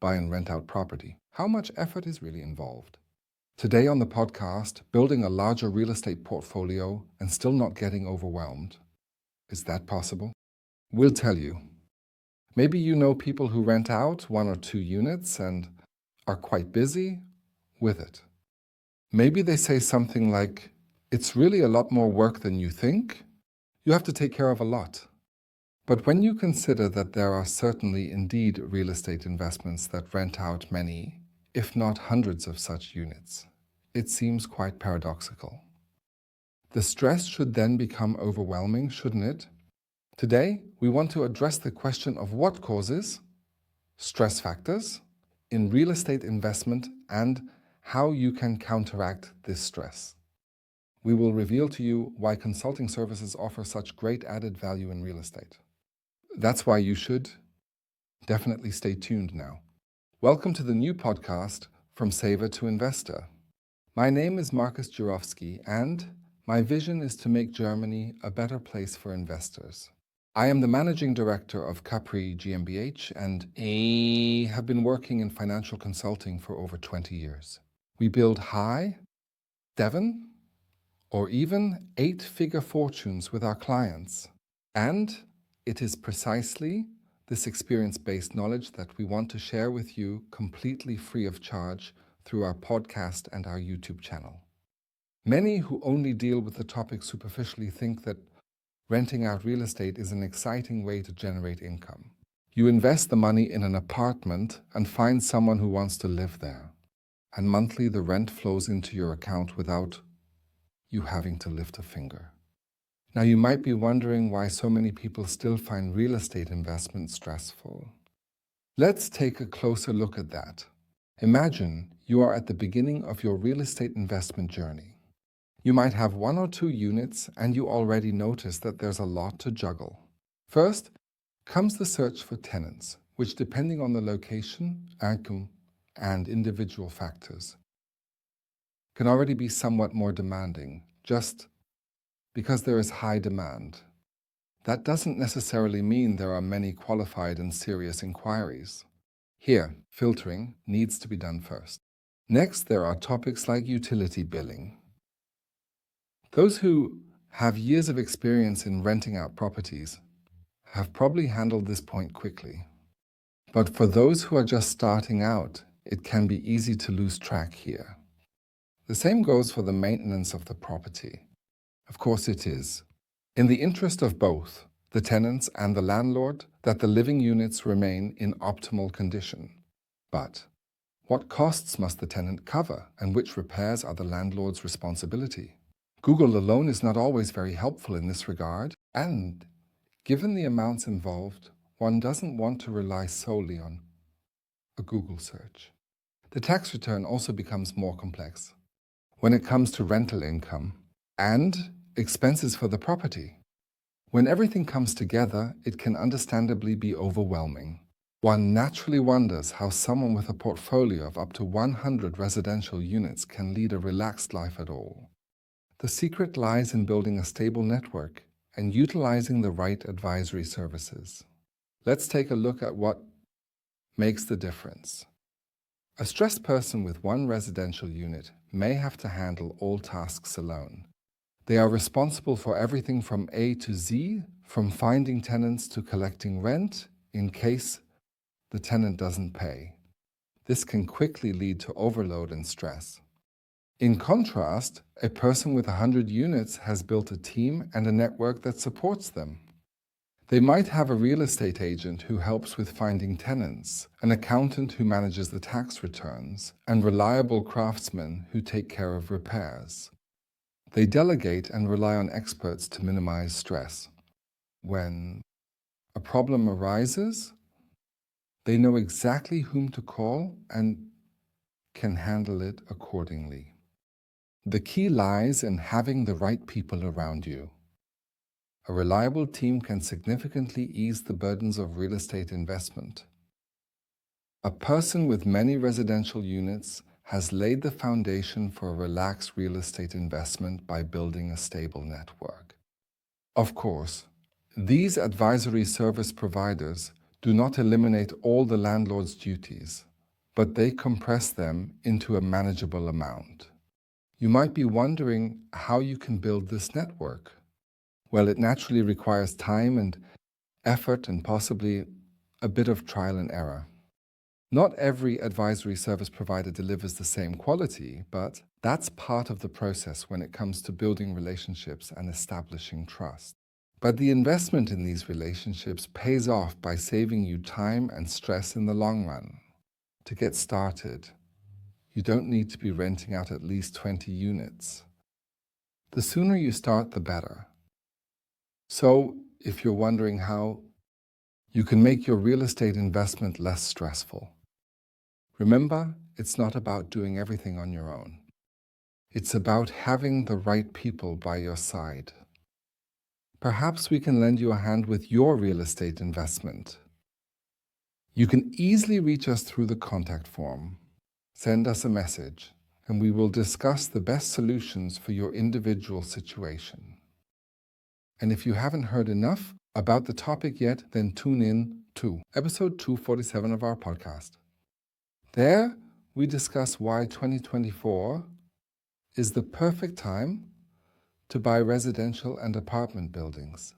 buy and rent out property. How much effort is really involved? Today on the podcast, building a larger real estate portfolio and still not getting overwhelmed. Is that possible? We'll tell you. Maybe you know people who rent out 1 or 2 units and are quite busy with it. Maybe they say something like, it's really a lot more work than you think. You have to take care of a lot. But when you consider that there are certainly indeed real estate investments that rent out many, if not hundreds of such units, it seems quite paradoxical. The stress should then become overwhelming, shouldn't it? Today, we want to address the question of what causes stress factors in real estate investment and how you can counteract this stress. We will reveal to you why consulting services offer such great added value in real estate. That's why you should definitely stay tuned now. Welcome to the new podcast, From Saver to Investor. My name is Markus Jurovsky, and my vision is to make Germany a better place for investors. I am the managing director of Capri GmbH and have been working in financial consulting for over 20 years. We build high, 7, or even 8-figure fortunes with our clients. And it is precisely this experience-based knowledge that we want to share with you completely free of charge through our podcast and our YouTube channel. Many who only deal with the topic superficially think that renting out real estate is an exciting way to generate income. You invest the money in an apartment and find someone who wants to live there. And monthly the rent flows into your account without you having to lift a finger. Now you might be wondering why so many people still find real estate investment stressful. Let's take a closer look at that. Imagine you are at the beginning of your real estate investment journey. You might have 1 or 2 units and you already notice that there's a lot to juggle. First comes the search for tenants, which depending on the location, income, and individual factors, can already be somewhat more demanding, just because there is high demand. That doesn't necessarily mean there are many qualified and serious inquiries. Here, filtering needs to be done first. Next, there are topics like utility billing. Those who have years of experience in renting out properties have probably handled this point quickly. But for those who are just starting out, it can be easy to lose track here. The same goes for the maintenance of the property. Of course it is. In the interest of both, the tenants and the landlord, that the living units remain in optimal condition. But what costs must the tenant cover, and which repairs are the landlord's responsibility? Google alone is not always very helpful in this regard, and given the amounts involved, one doesn't want to rely solely on a Google search. The tax return also becomes more complex when it comes to rental income and expenses for the property. When everything comes together, it can understandably be overwhelming. One naturally wonders how someone with a portfolio of up to 100 residential units can lead a relaxed life at all. The secret lies in building a stable network and utilizing the right advisory services. Let's take a look at what makes the difference. A stressed person with 1 residential unit may have to handle all tasks alone. They are responsible for everything from A to Z, from finding tenants to collecting rent in case the tenant doesn't pay. This can quickly lead to overload and stress. In contrast, a person with 100 units has built a team and a network that supports them. They might have a real estate agent who helps with finding tenants, an accountant who manages the tax returns, and reliable craftsmen who take care of repairs. They delegate and rely on experts to minimize stress. When a problem arises, they know exactly whom to call and can handle it accordingly. The key lies in having the right people around you. A reliable team can significantly ease the burdens of real estate investment. A person with many residential units has laid the foundation for a relaxed real estate investment by building a stable network. Of course, these advisory service providers do not eliminate all the landlord's duties. but they compress them into a manageable amount. You might be wondering how you can build this network. Well, it naturally requires time and effort and possibly a bit of trial and error. Not every advisory service provider delivers the same quality, but that's part of the process when it comes to building relationships and establishing trust. But the investment in these relationships pays off by saving you time and stress in the long run. To get started, you don't need to be renting out at least 20 units. The sooner you start, the better. So, if you're wondering how you can make your real estate investment less stressful, remember, it's not about doing everything on your own. It's about having the right people by your side. Perhaps we can lend you a hand with your real estate investment. You can easily reach us through the contact form. Send us a message, and we will discuss the best solutions for your individual situation. And if you haven't heard enough about the topic yet, then tune in to episode 247 of our podcast. There, we discuss why 2024 is the perfect time to buy residential and apartment buildings.